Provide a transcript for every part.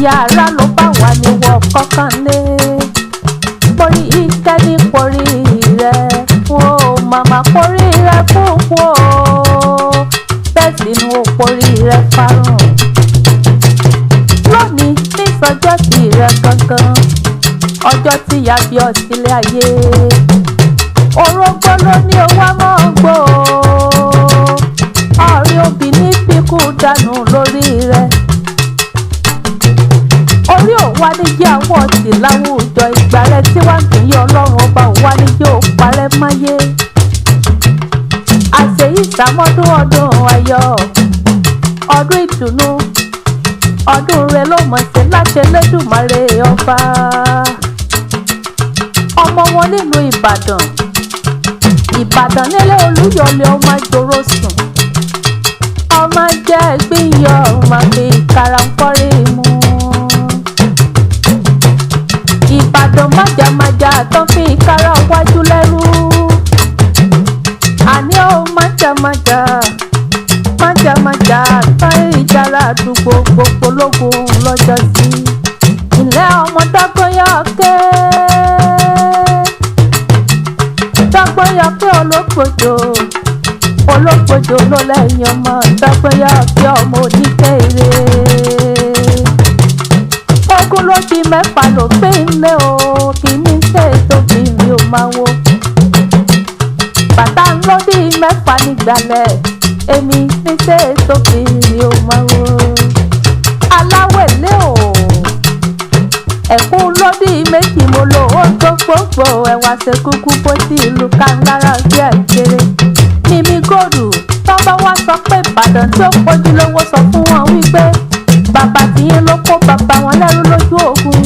yàrá ló bá wà níwọ̀ kọ́kànlé. Porí ìtẹ́ ní porí rẹ̀, wọn ò màmá porí rẹ̀ fúnfún o. Bẹ́ẹ̀ sì ni ó porí rẹ̀ parun. Lónìí ní sọjọ́ sí rẹ̀ gangan, ọjọ́ tí ìyá bí ọ sílé ayé. Orógbó ló ní owó máa ń gbó. Ọ̀rẹ́ obìnrin fíkú dànù lórí rẹ̀. Orí ò wá ní jẹ́ àwọn ọ̀sìn láwùjọ ìgbà rẹ̀ tí wàá ń yí Ọlọ́run ọba ò wá ní jẹ́ òparẹ́ máyé. Àṣeyí ìsàmọ́dún ọdún ayọ̀, ọdún ìdùnnú, ọdún rẹ̀ ló mọ̀ sí láṣẹ Elédùmarè ọba. Ọmọ wọn nílùú Ìbàdàn, Ìbàdàn nílé Olúyọ̀lé ọmọ àjòrò sùn. Ọmọ jẹ́ gbìyànjú ọmọ fi kàràǹfọ́rí mu. Ìbàdàn májàmájà tó fi kára wájú lẹ́rú. Àní ó májàmájà, májàmájà tó ìjára àdúgbò gbogbo lógun lọ́jọ́ sí. Ilé ọmọ dágbóyà ké. Dágbóyà pé olókojò, olókojò ló lẹ́yìn ọmọ. Dágbóyà pé ọmọ oníkéré. Ogun ló di mẹ́fà ló pé ńlé o, kì í ní ṣe tóbi mi ò máa wo. Bàtà ń ló di mẹ́fà nígbàlẹ̀, èmi ní ṣe tóbi mi ò máa wo. Aláwẹ̀lé o, ẹ̀kún ló di méjì mo lò ó tó gbogbo ẹ̀wà ṣe kúkú bó ti ìlú kan lára bí àìkéré. Mímí Góòlù tọ́ba wá sọ pé Ìbàdàn tí ó fojú lówó sọ fún wọn wípé bàbá tìyín ló kó bàbá wọn lẹ́rú lójú ogun,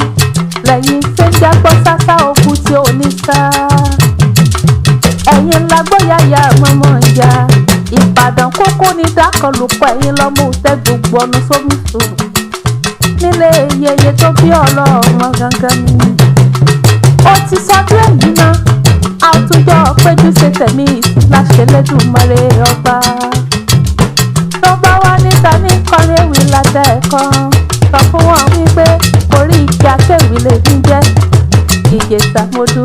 lẹ́yìn tí ń jágbọ́ sásá ogun tí ò ní sá. Ẹ̀yin lágbóyàyà mọ́mọ́ ìyá Ìbàdàn kókó ní dákọlùpọ̀, ẹ̀yin lọ́mú tẹ́ gbogbo ọ̀nà sómi sùn. Nílé yeye tó bí ọlọ́mọ gangan ni. Ó ti sọdún ẹ̀yìn náà, àtúnjọ péjú ṣe tẹ̀mí láṣẹ Elédùmarè ọba. Tó bá wá níta ní kọrin ewì látẹ̀ẹ̀kan, sọ fún wọn wípé orí ìjà kéwì lè ní jẹ́ Ìjẹ̀ṣà Mọ́dù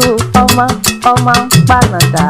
ọmọ ń pànàdà.